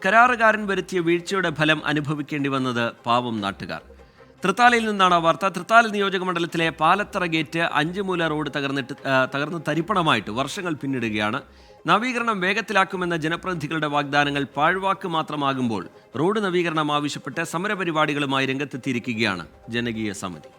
കരാറുകാരൻ വരുത്തിയ വീഴ്ചയുടെ ഫലം അനുഭവിക്കേണ്ടി വന്നത് പാവം നാട്ടുകാർ. തൃത്താലയിൽ നിന്നാണ് വാർത്ത. തൃത്താല നിയോജക മണ്ഡലത്തിലെ പാലത്തറ ഗേറ്റ് 5 മൂല റോഡ് തകർന്ന് തരിപ്പണമായിട്ട് വർഷങ്ങൾ പിന്നിടുകയാണ്. നവീകരണം വേഗത്തിലാക്കുമെന്ന ജനപ്രതിനിധികളുടെ വാഗ്ദാനങ്ങൾ പാഴ്വാക്ക് മാത്രമാകുമ്പോൾ റോഡ് നവീകരണം ആവശ്യപ്പെട്ട് സമരപരിപാടികളുമായി രംഗത്തെത്തിയിരിക്കുകയാണ് ജനകീയ സമിതി.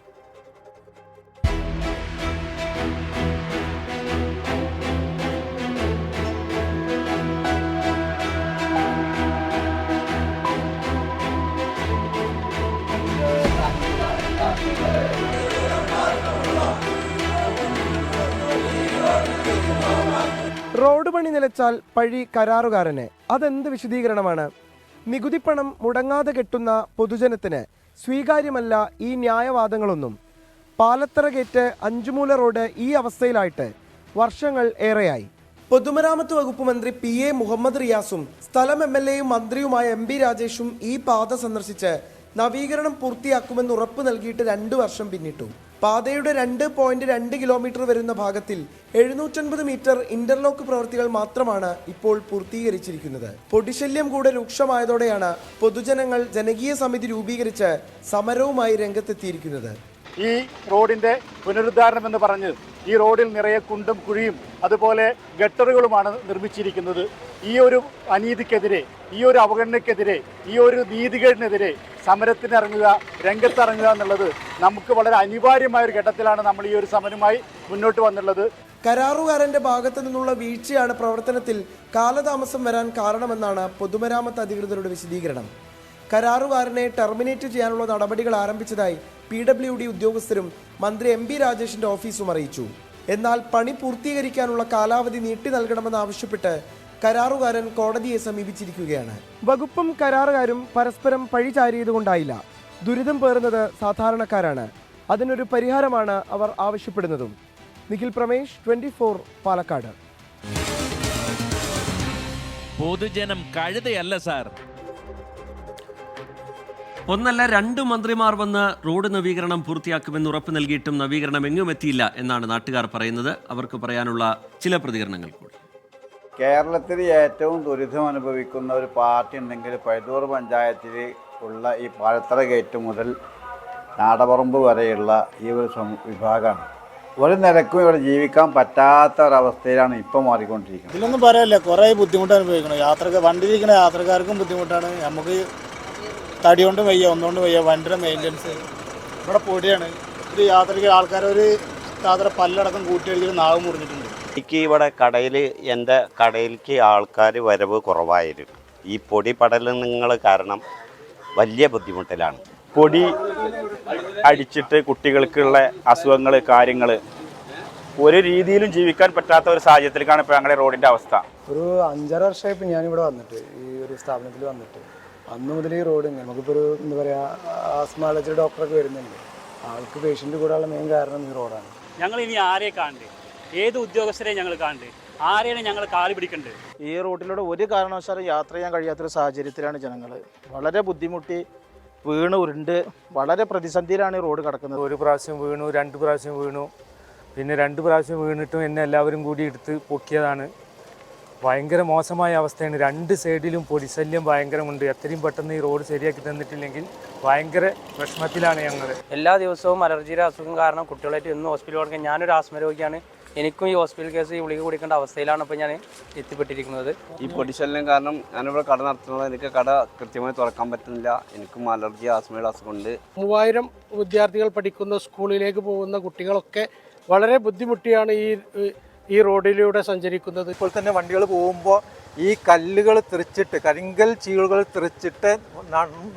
റോഡ് പണി നിലച്ചാൽ പഴി കരാറുകാരന്. അതെന്ത് വിശദീകരണമാണ്? നികുതിപ്പണം മുടങ്ങാതെ കെട്ടുന്ന പൊതുജനത്തിന് സ്വീകാര്യമല്ല ഈ ന്യായവാദങ്ങളൊന്നും. പാലത്തറ ഗേറ്റ് 5 മൂല റോഡ് ഈ അവസ്ഥയിലായിട്ട് വർഷങ്ങൾ ഏറെയായി. പൊതുമരാമത്ത് വകുപ്പ് മന്ത്രി PA മുഹമ്മദ് റിയാസും സ്ഥലം MLAയും മന്ത്രിയുമായ MP രാജേഷും ഈ പാത സന്ദർശിച്ച് നവീകരണം പൂർത്തിയാക്കുമെന്ന് ഉറപ്പ് നൽകിയിട്ട് 2 വർഷം പിന്നിട്ടു. പാതയുടെ 2.2 കിലോമീറ്റർ വരുന്ന ഭാഗത്തിൽ 750 മീറ്റർ ഇന്റർലോക്ക് പ്രവൃത്തികൾ മാത്രമാണ് ഇപ്പോൾ പൂർത്തീകരിച്ചിരിക്കുന്നത്. പൊടിശല്യം കൂടെ രൂക്ഷമായതോടെയാണ് പൊതുജനങ്ങൾ ജനകീയ സമിതി രൂപീകരിച്ച് സമരവുമായി രംഗത്തെത്തിയിരിക്കുന്നത്. ഈ റോഡിന്റെ പുനരുദ്ധാരണം എന്ന് പറഞ്ഞ് ഈ റോഡിൽ നിറയെ കുണ്ടും കുഴിയും അതുപോലെ ഗട്ടറുകളുമാണ് നിർമ്മിച്ചിരിക്കുന്നത്. ഈ ഒരു അനീതിക്കെതിരെ, ഈ ഒരു അവഗണനയ്ക്കെതിരെ, ഈ ഒരു നീതികേടിനെതിരെ സമരത്തിനിറങ്ങുക, രംഗത്തിറങ്ങുക എന്നുള്ളത് നമുക്ക് വളരെ അനിവാര്യമായ ഒരു ഘട്ടത്തിലാണ് നമ്മൾ ഈ ഒരു സമരവുമായി മുന്നോട്ട് വന്നുള്ളത്. കരാറുകാരന്റെ ഭാഗത്തു നിന്നുള്ള വീഴ്ചയാണ് പ്രവർത്തനത്തിൽ കാലതാമസം വരാൻ കാരണമെന്നാണ് പൊതുമരാമത്ത് അധികൃതരുടെ വിശദീകരണം. കരാറുകാരനെ ടെർമിനേറ്റ് ചെയ്യാനുള്ള നടപടികൾ ആരംഭിച്ചതായി PWD ഉദ്യോഗസ്ഥരും മന്ത്രി MP രാജേഷിന്റെ ഓഫീസും അറിയിച്ചു. എന്നാൽ പണി പൂർത്തീകരിക്കാനുള്ള കാലാവധി നീട്ടി നൽകണമെന്നാവശ്യപ്പെട്ട് കരാറുകാരൻ കോടതിയെ സമീപിച്ചിരിക്കുകയാണ്. വകുപ്പും കരാറുകാരും പരസ്പരം പഴി ചാരിയതുകൊണ്ടായില്ല. ദുരിതം പേറുന്നത് സാധാരണക്കാരാണ്. അതിനൊരു പരിഹാരമാണ് അവർ ആവശ്യപ്പെടുന്നതും. നിഖിൽ പ്രമേഷ്, 24 പാലക്കാട്. പൊതുജനം കഴുതയല്ല സാർ. ഒന്നല്ല 2 മന്ത്രിമാർ വന്ന് റോഡ് നവീകരണം പൂർത്തിയാക്കുമെന്ന് ഉറപ്പ് നൽകിയിട്ടും നവീകരണം എങ്ങും എത്തിയില്ല എന്നാണ് നാട്ടുകാർ പറയുന്നത്. അവർക്ക് പറയാനുള്ള ചില പ്രതികരണങ്ങൾ കൂടി. കേരളത്തിൽ ഏറ്റവും ദുരിതം അനുഭവിക്കുന്ന ഒരു പാർട്ടി ഉണ്ടെങ്കിൽ പഴുതൂർ പഞ്ചായത്തിൽ ഉള്ള ഈ പാലത്തറ ഗേറ്റ് മുതൽ നാടപറമ്പ് വരെയുള്ള ഈ ഒരു വിഭാഗമാണ്. ഒരു നിലക്കും ഇവിടെ ജീവിക്കാൻ പറ്റാത്ത ഒരവസ്ഥയിലാണ് ഇപ്പോൾ മാറിക്കൊണ്ടിരിക്കുന്നത്. ഇതിലൊന്നും പറയാനില്ല, കുറേ ബുദ്ധിമുട്ട് അനുഭവിക്കണം. വണ്ടിയിരിക്കുന്ന യാത്രക്കാർക്കും ബുദ്ധിമുട്ടാണ്. നമുക്ക് തടി കൊണ്ടും വയ്യ, ഒന്നുകൊണ്ടും വയ്യ. വണ്ടിയുടെ മെയിൻ്റനൻസ് ഇവിടെ പൊടിയാണ്. ഒരു യാത്രയ്ക്ക് ആൾക്കാരൊരു യാത്ര പല്ലടക്കം കൂട്ടിയടിച്ചിട്ട് നാവ് മുറിഞ്ഞിട്ടുണ്ട്. എനിക്ക് ഇവിടെ കടയിൽ, എൻ്റെ കടയിലേക്ക് ആൾക്കാർ വരവ് കുറവായിരുന്നു. ഈ പൊടി പടലങ്ങൾ കാരണം വലിയ ബുദ്ധിമുട്ടിലാണ്. പൊടി അടിച്ചിട്ട് കുട്ടികൾക്കുള്ള അസുഖങ്ങൾ, കാര്യങ്ങൾ ഒരു രീതിയിലും ജീവിക്കാൻ പറ്റാത്ത ഒരു സാഹചര്യത്തിലേക്കാണ് ഇപ്പോൾ ഞങ്ങളുടെ റോഡിൻ്റെ അവസ്ഥ. ഒരു 5-6 വർഷമായി ഇപ്പോൾ ഞാനിവിടെ വന്നിട്ട്, ഈ ഒരു സ്ഥാപനത്തിൽ വന്നിട്ട്. അന്ന് മുതൽ ഈ റോഡ് നമുക്കിപ്പോൾ ഒരു എന്താ പറയുക, ആസ്മാളജി ഡോക്ടറൊക്കെ വരുന്നുണ്ട്. ആൾക്ക് പേഷ്യൻ്റ് കൂടാനുള്ള മെയിൻ കാരണം ഈ റോഡാണ്. ഞങ്ങൾ ഇനി ആരെ കാണണ്ടേ? ഏത് ഉദ്യോഗസ്ഥരെ ഞങ്ങൾ കാണണ്ടേ? ആരെയാണ് ഞങ്ങൾ കാല് പിടിക്കേണ്ടത്? ഈ റോഡിലൂടെ ഒരു കാരണവശാലും യാത്ര ചെയ്യാൻ കഴിയാത്തൊരു സാഹചര്യത്തിലാണ് ജനങ്ങൾ. വളരെ ബുദ്ധിമുട്ടി, വീണ് ഉരുണ്ട് വളരെ പ്രതിസന്ധിയിലാണ് ഈ റോഡ് കിടക്കുന്നത്. ഒരു പ്രാവശ്യം വീണു, 2 പ്രാവശ്യം വീണു. പിന്നെ 2 പ്രാവശ്യം വീണിട്ടും എന്നെ എല്ലാവരും കൂടി എടുത്ത് പൊക്കിയതാണ്. ഭയങ്കര മോശമായ അവസ്ഥയാണ്. 2 സൈഡിലും പൊടിശല്യം ഭയങ്കരമുണ്ട്. എത്രയും പെട്ടെന്ന് ഈ റോഡ് ശരിയാക്കി തന്നിട്ടില്ലെങ്കിൽ ഭയങ്കര വിഷമത്തിലാണ് ഞങ്ങൾ. എല്ലാ ദിവസവും അലർജിയുടെ അസുഖം കാരണം കുട്ടികളായിട്ട് എന്നും ഹോസ്പിറ്റലിൽ കൊടുക്കാൻ. ഞാനൊരു ആസ്മ രോഗിയാണ്. എനിക്കും ഈ ഹോസ്പിറ്റൽ കേസ് ഈ ഗുളിക കുടിക്കേണ്ട അവസ്ഥയിലാണ് ഇപ്പോൾ ഞാൻ എത്തിപ്പെട്ടിരിക്കുന്നത്. ഈ പൊടിശല്യം കാരണം ഞാനിവിടെ കട നടത്തുന്നത്. എനിക്ക് കട കൃത്യമായി തുറക്കാൻ പറ്റുന്നില്ല. എനിക്കും അലർജി, ആസ്മയുടെ അസുഖമുണ്ട്. 3000 വിദ്യാർത്ഥികൾ പഠിക്കുന്ന സ്കൂളിലേക്ക് പോകുന്ന കുട്ടികളൊക്കെ വളരെ ബുദ്ധിമുട്ടിയാണ് ഈ റോഡിലൂടെ സഞ്ചരിക്കുന്നത്. ഇപ്പോൾ തന്നെ വണ്ടികൾ പോകുമ്പോൾ ഈ കല്ലുകൾ തെറിച്ചിട്ട്, കരിങ്കൽ ചീളുകൾ തെറിച്ചിട്ട്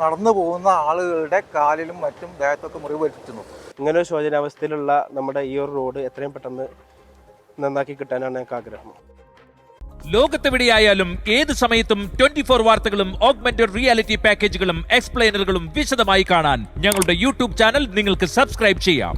നടന്നു പോകുന്ന ആളുകളുടെ കാലിലും മറ്റും ദേഹത്തൊക്കെ മുറിവ് പറ്റുന്നു. ഇങ്ങനെ ശോചനാവസ്ഥയിലുള്ള നമ്മുടെ ഈ ഒരു റോഡ് എത്രയും പെട്ടെന്ന് നന്നാക്കി കിട്ടാനാണ് ഞങ്ങൾക്ക് ആഗ്രഹം. ലോകത്തെവിടെയായാലും ഏത് സമയത്തും 24 വാർത്തകളും ഓഗ്മെന്റഡ് റിയാലിറ്റി പാക്കേജുകളും എക്സ്പ്ലെയിനറുകളും വിശദമായി കാണാൻ ഞങ്ങളുടെ YouTube ചാനൽ നിങ്ങൾക്ക് സബ്സ്ക്രൈബ് ചെയ്യാം.